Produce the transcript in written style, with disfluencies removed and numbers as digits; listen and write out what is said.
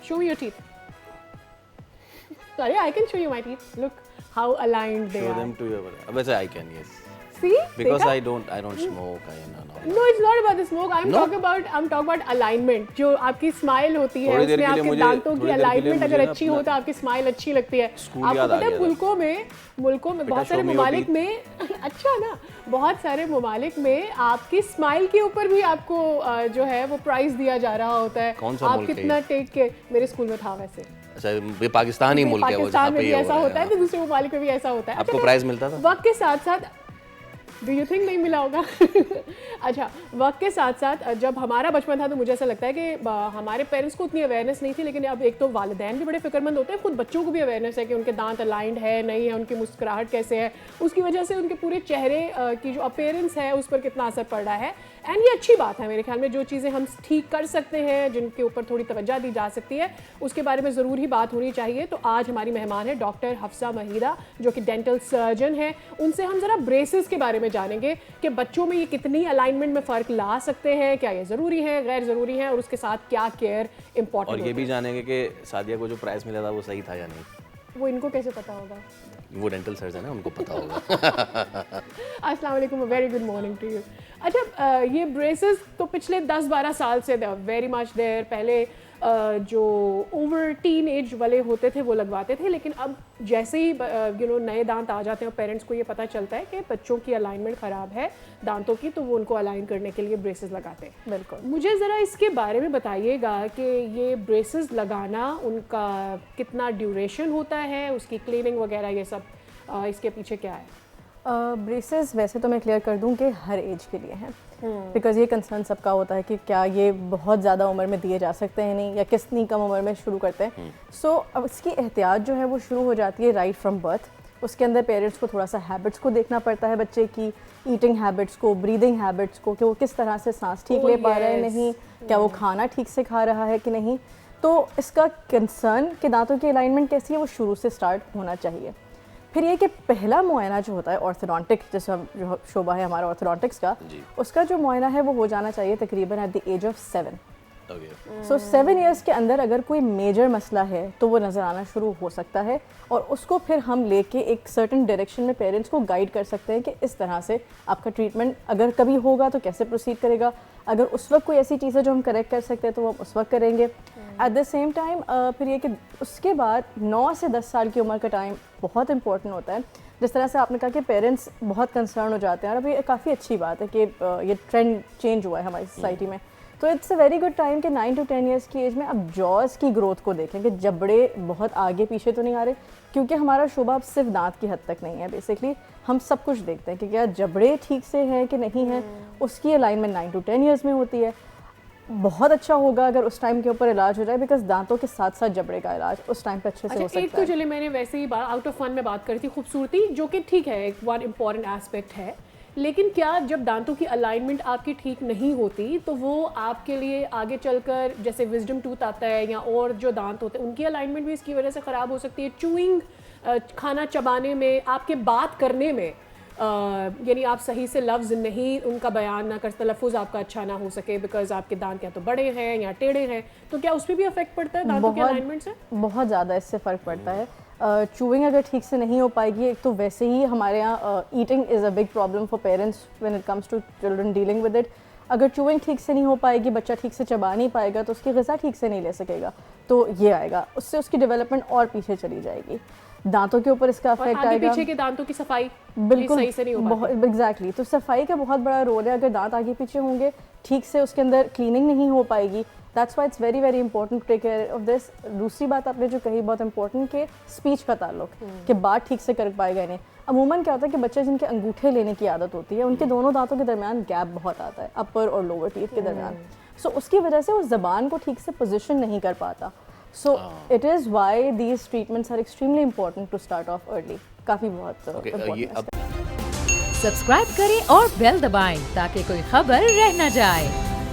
Show me your teeth. Sorry, I can show you my teeth. Look how aligned they Show are. them to your. वैसे I can, yes. See? Because देखा? I don't smoke. No, it's not about the smoke. I'm talking about alignment. जो आपकी smile होती है, थोड़ी देर उसमें के लिए आपके मुझे- दांतों थोड़ी की देर के लिए अलाइनमेंट मुझे अगर ना अच्छी अपना हो तो आपकी स्माइल अच्छी लगती है। स्कूल आपको याद आ पता है गया था। मुल्कों में बहुत सारे show me your ममालिक में अच्छा ना, बहुत सारे ममालिक में आपकी स्माइल के ऊपर भी आपको जो है वो प्राइज दिया जा रहा होता है। कौन सा आप मुल्क है कितना टेक के मेरे स्कूल में था वैसे। अच्छा, ये पाकिस्तानी मुल्क है वो, पाकिस्तान जहाँ में पे भी ये ऐसा हो होता रहा है तो दूसरे ममालिक में भी ऐसा होता है। आपको प्राइज मिलता था? वक्त के साथ साथ डू यू थिंक नहीं मिला होगा? अच्छा, वक्त के साथ साथ जब हमारा बचपन था तो मुझे ऐसा लगता है कि हमारे पेरेंट्स को उतनी अवेयरनेस नहीं थी, लेकिन अब एक तो वालिदैन भी बड़े फिक्रमंद होते हैं, खुद बच्चों को भी अवेयरनेस है कि उनके दांत अलाइंड है नहीं है, उनकी मुस्कुराहट कैसे है, उसकी वजह से उनके पूरे चेहरे की जो अपीयरेंस है उस पर कितना असर पड़ रहा है। एंड ये अच्छी बात है मेरे ख्याल में, जो चीज़ें हम ठीक कर सकते हैं, जिनके ऊपर थोड़ी तवज्जो दी जा सकती है, उसके बारे में ज़रूर ही बात होनी चाहिए। तो आज हमारी मेहमान है डॉक्टर हफ्सा महिदा, जो कि डेंटल सर्जन है। उनसे हम ज़रा ब्रेसेस के बारे में जानेंगे कि बच्चों में ये कितनी अलाइनमेंट में फ़र्क ला सकते हैं, क्या ये ज़रूरी है, गैर ज़रूरी है, और उसके साथ क्या केयर इंपॉर्टेंट और ये भी जानेंगे कि सादिया को जो प्राइज मिला था वो सही था या नहीं। वो इनको कैसे पता होगा? वो डेंटल सर्जन है, उनको पता होगा। अस्सलाम वालेकुम, very good morning to you. अच्छा, ये ब्रेसेस तो पिछले 10-12 साल से वेरी मच देयर। पहले जो ओवर टीन एज वाले होते थे वो लगवाते थे, लेकिन अब जैसे ही नए दांत आ जाते हैं और पेरेंट्स को ये पता चलता है कि बच्चों की अलाइनमेंट ख़राब है दांतों की, तो वो उनको अलाइन करने के लिए ब्रेसेस लगाते हैं। बिल्कुल। मुझे ज़रा इसके बारे में बताइएगा कि ये ब्रेसेस लगाना उनका कितना ड्यूरेशन होता है, उसकी क्लीनिंग वगैरह ये सब, इसके पीछे क्या है? ब्रेसेस वैसे तो मैं क्लियर कर दूं कि हर एज के लिए हैं, बिकॉज़ ये कंसर्न सबका होता है कि क्या ये बहुत ज़्यादा उम्र में दिए जा सकते हैं नहीं, या कितनी कम उम्र में शुरू करते हैं। सो अब इसकी एहतियात जो है वो शुरू हो जाती है राइट फ्रॉम बर्थ। उसके अंदर पेरेंट्स को थोड़ा सा हैबिट्स को देखना पड़ता है, बच्चे की ईटिंग हैबिट्स को, ब्रीदिंग हैबिट्स को, कि वो किस तरह से सांस ठीक ले पा रहा है नहीं, क्या वो खाना ठीक से खा रहा है कि नहीं। तो इसका कंसर्न कि दांतों की अलाइनमेंट कैसी है वो शुरू से स्टार्ट होना चाहिए। फिर ये कि पहला मुआयना जो होता है ऑर्थोडोंटिक, जैसे हम जो शोबा है हमारा ऑर्थोडोंटिक्स का, उसका जो मुआयना है वो हो जाना चाहिए तकरीबन at the age of 7। So 7 years के अंदर अगर कोई मेजर मसला है तो वो नज़र आना शुरू हो सकता है, और उसको फिर हम लेके एक सर्टेन डायरेक्शन में पेरेंट्स को गाइड कर सकते हैं कि इस तरह से आपका ट्रीटमेंट अगर कभी होगा तो कैसे प्रोसीड करेगा। अगर उस वक्त कोई ऐसी चीज़ है जो हम करेक्ट कर सकते हैं तो वो उस वक्त करेंगे। एट द सेम टाइम फिर ये कि उसके बाद 9 से 10 साल की उम्र का टाइम बहुत इंपॉर्टेंट होता है। जिस तरह से आपने कहा कि पेरेंट्स बहुत कंसर्न हो जाते हैं, और अभी काफ़ी अच्छी बात है कि ये ट्रेंड चेंज हुआ है हमारी सोसाइटी में। तो it's a very good time कि 9 to 10 ईयर्स की एज में अब जॉज की ग्रोथ को देखें कि जबड़े बहुत आगे पीछे तो नहीं आ रहे, क्योंकि हमारा शोबा अब सिर्फ दांत की हद तक नहीं है। बेसिकली हम सब कुछ देखते हैं कि क्या जबड़े ठीक से हैं कि नहीं हैं। उसकी अलाइनमेंट 9 to 10 ईयर्स में होती है। बहुत अच्छा होगा अगर उस टाइम के ऊपर इलाज हो जाए, बिकॉज दांतों के साथ साथ जबड़े का इलाज उस टाइम पे अच्छे से हो सकता है। एक तो चले मैंने वैसे ही आउट ऑफ फन में बात करी थी खूबसूरती, जो कि ठीक है, एक वन इम्पॉर्टेंट एस्पेक्ट है, लेकिन क्या जब दांतों की अलाइनमेंट आपकी ठीक नहीं होती तो वो आपके लिए आगे चलकर, जैसे विजडम टूथ आता है या और जो दांत होते हैं, उनकी अलाइनमेंट भी इसकी वजह से ख़राब हो सकती है। चूइंग, खाना चबाने में, आपके बात करने में, यानी आप सही से लफ्ज़ नहीं उनका बयान ना कर, तलफ़ुज़ आपका अच्छा ना हो सके बिकॉज आपके दांत या तो बड़े हैं या टेढ़े हैं, तो क्या उस पर भी अफेक्ट पड़ता है दांतों के अलाइनमेंट से? बहुत ज़्यादा इससे फ़र्क पड़ता है। चूइंग अगर ठीक से नहीं हो पाएगी, एक तो वैसे ही हमारे यहाँ eating is a big problem for parents when it comes to children dealing with it. अगर चूइंग ठीक से नहीं हो पाएगी, बच्चा ठीक से चबा नहीं पाएगा, तो उसकी ग़िज़ा ठीक से नहीं ले सकेगा, तो ये आएगा, उससे उसकी डेवलपमेंट और पीछे चली जाएगी। दांतों के ऊपर इसका अफेक्ट आएगा। पीछे के दांतों की सफाई बिल्कुल सही से नहीं हो बहुत एग्जैक्टली। तो सफाई का बहुत बड़ा रोल है। अगर दांत आगे पीछे होंगे, ठीक से उसके अंदर क्लीनिंग नहीं हो पाएगी, that's why it's very very important to take care of this. दूसरी बात आपने जो कही बहुत इंपॉर्टेंट, कि स्पीच का ताल्लुक, कि बात ठीक से कर पाएगा नहीं। अमूमन क्या होता है कि बच्चे जिनके अंगूठे लेने की आदत होती है, उनके दोनों दांतों के दरमियान गैप बहुत आता है, अपर और लोअर टीथ के दरमियान। सो उसकी वजह से वो ज़बान को ठीक से पोजिशन नहीं कर पाता। So it is why these treatments are extremely important to start off early. काफी बहुत important है। सब्सक्राइब करें और बेल दबाएं ताकि कोई खबर रह न जाए।